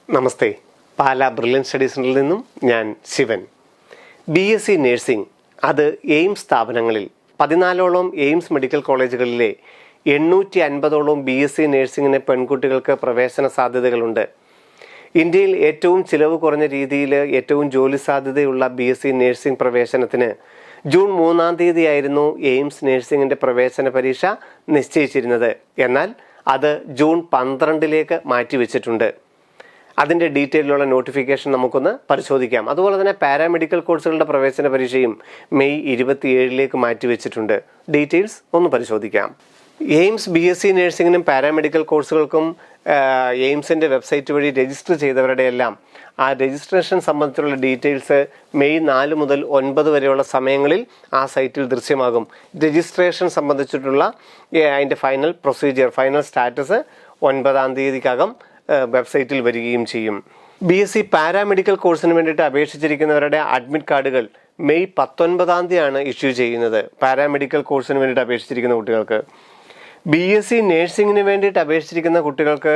നമസ്തേ. Pala brilliant study സെൻ്ററിൽ നിന്നും ഞാൻ ശിവൻ. BSc നേഴ്സിംഗ് അത് എയിംസ് സ്ഥാപനങ്ങളിൽ 14ഓളം എയിംസ് മെഡിക്കൽ കോളേജുകളിലെ 850ഓളം BSc നേഴ്സിംഗിന് പെൺകുട്ടികൾക്ക് പ്രവേശന സാധ്യതകളുണ്ട്. ഇന്ത്യയിൽ ഏറ്റവും ചിലവ് കുറഞ്ഞ രീതിയിൽ ഏറ്റവും ജോലി സാധ്യതയുള്ള BSc നേഴ്സിംഗ് പ്രവേശനത്തിന് ജൂൺ 3-ാം തീയതിയായിരുന്നു എയിംസ് നേഴ്സിംഗിൻ്റെ പ്രവേശന പരീക്ഷ നിശ്ചയിച്ചിരുന്നത്. എന്നാൽ അത് ജൂൺ 12-ലേക്ക് മാറ്റിവെച്ചിട്ടുണ്ട്. അതിൻ്റെ ഡീറ്റെയിലുള്ള നോട്ടിഫിക്കേഷൻ നമുക്കൊന്ന് പരിശോധിക്കാം. അതുപോലെ തന്നെ പാരാമെഡിക്കൽ കോഴ്സുകളുടെ പ്രവേശന പരീക്ഷയും മെയ് 27-ലേക്ക് മാറ്റിവെച്ചിട്ടുണ്ട്. ഡീറ്റെയിൽസ് ഒന്ന് പരിശോധിക്കാം. എയിംസ് BSc നേഴ്സിംഗിനും പാരാമെഡിക്കൽ കോഴ്സുകൾക്കും എയിംസിൻ്റെ വെബ്സൈറ്റ് വഴി രജിസ്റ്റർ ചെയ്തവരുടെ എല്ലാം ആ രജിസ്ട്രേഷൻ സംബന്ധിച്ചുള്ള ഡീറ്റെയിൽസ് മെയ് 4 മുതൽ 9 വരെയുള്ള സമയങ്ങളിൽ ആ സൈറ്റിൽ ദൃശ്യമാകും. രജിസ്ട്രേഷൻ സംബന്ധിച്ചിട്ടുള്ള അതിൻ്റെ ഫൈനൽ പ്രൊസീജിയർ, ഫൈനൽ സ്റ്റാറ്റസ് 9-ാം തീയതിക്കകം വെബ്സൈറ്റിൽ വരികയും ചെയ്യും. BSc പാരാമെഡിക്കൽ കോഴ്സിന് വേണ്ടിയിട്ട് അപേക്ഷിച്ചിരിക്കുന്നവരുടെ അഡ്മിറ്റ് കാർഡുകൾ മെയ് 19-ാം തീയതിയാണ് ഇഷ്യൂ ചെയ്യുന്നത്. പാരാമെഡിക്കൽ കോഴ്സിന് വേണ്ടിയിട്ട് അപേക്ഷിച്ചിരിക്കുന്ന കുട്ടികൾക്ക്. BSc നേഴ്സിംഗിന് വേണ്ടിയിട്ട് അപേക്ഷിച്ചിരിക്കുന്ന കുട്ടികൾക്ക്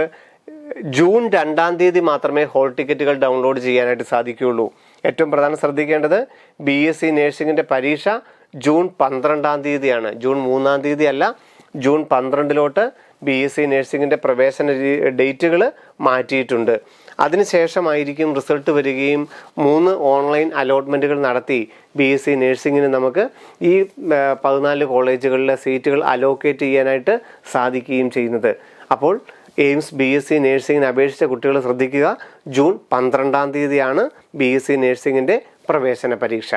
ജൂൺ 2-ാം തീയതി മാത്രമേ ഹോൾ ടിക്കറ്റുകൾ ഡൗൺലോഡ് ചെയ്യാനായിട്ട് സാധിക്കുകയുള്ളൂ. ഏറ്റവും പ്രധാനം ശ്രദ്ധിക്കേണ്ടത് BSc നേഴ്സിംഗിൻ്റെ പരീക്ഷ ജൂൺ 12-ാം തീയതിയാണ്. ജൂൺ 3-ാം തീയതി അല്ല, ജൂൺ 12-ലോട്ട് BSc നേഴ്സിംഗിൻ്റെ പ്രവേശന ഡേറ്റുകൾ മാറ്റിയിട്ടുണ്ട്. അതിനുശേഷമായിരിക്കും റിസൾട്ട് വരികയും 3 ഓൺലൈൻ അലോട്ട്മെൻറ്റുകൾ നടത്തി BSc നേഴ്സിംഗിന് നമുക്ക് ഈ 14 കോളേജുകളിലെ സീറ്റുകൾ അലോക്കേറ്റ് ചെയ്യാനായിട്ട് സാധിക്കുകയും ചെയ്യുന്നത്. അപ്പോൾ എയിംസ് BSc നേഴ്സിംഗിന് അപേക്ഷിച്ച കുട്ടികൾ ശ്രദ്ധിക്കുക, ജൂൺ 12-ാം തീയതിയാണ് BSc നേഴ്സിംഗിൻ്റെ പ്രവേശന പരീക്ഷ.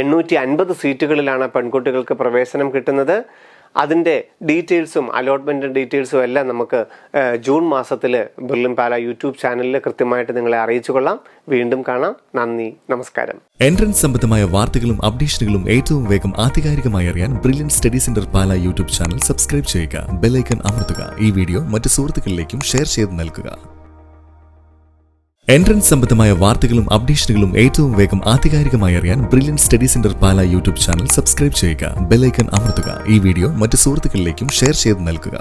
850 സീറ്റുകളിലാണ് പെൺകുട്ടികൾക്ക് പ്രവേശനം കിട്ടുന്നത്. അതിൻ്റെ ഡീറ്റെയിൽസും അലോട്ട്മെൻറ്റ് ഡീറ്റെയിൽസും എല്ലാം നമുക്ക് ജൂൺ മാസത്തിൽ ബ്രില്യൻ പാല യൂട്യൂബ് ചാനലിൽ കൃത്യമായിട്ട് നിങ്ങളെ അറിയിച്ചു കൊള്ളാം. വീണ്ടും കാണാം. നന്ദി, നമസ്കാരം. എൻട്രൻസ് സംബന്ധമായ വാർത്തകളും അപ്ഡേഷനുകളും ഏറ്റവും വേഗം ആധികാരികമായി അറിയാൻ ബ്രില്യൻ സ്റ്റഡി സെന്റർ പാല യൂട്യൂബ് ചാനൽ സബ്സ്ക്രൈബ് ചെയ്യുക. ബെല്ലൈക്കൺ അമർത്തുക. ഈ വീഡിയോ മറ്റു സുഹൃത്തുക്കളിലേക്കും ഷെയർ ചെയ്ത് നൽകുക. എൻട്രൻസ് സംബന്ധമായ വാർത്തകളും അപ്ഡേഷനുകളും ഏറ്റവും വേഗം ആധികാരികമായി അറിയാൻ ബ്രില്യൻ സ്റ്റഡി സെന്റർ പാല യൂട്യൂബ് ചാനൽ സബ്സ്ക്രൈബ് ചെയ്യുക. ബെല്ലൈക്കൺ അമർത്തുക. ഈ വീഡിയോ മറ്റു സുഹൃത്തുക്കളിലേക്കും ഷെയർ ചെയ്ത് നൽകുക.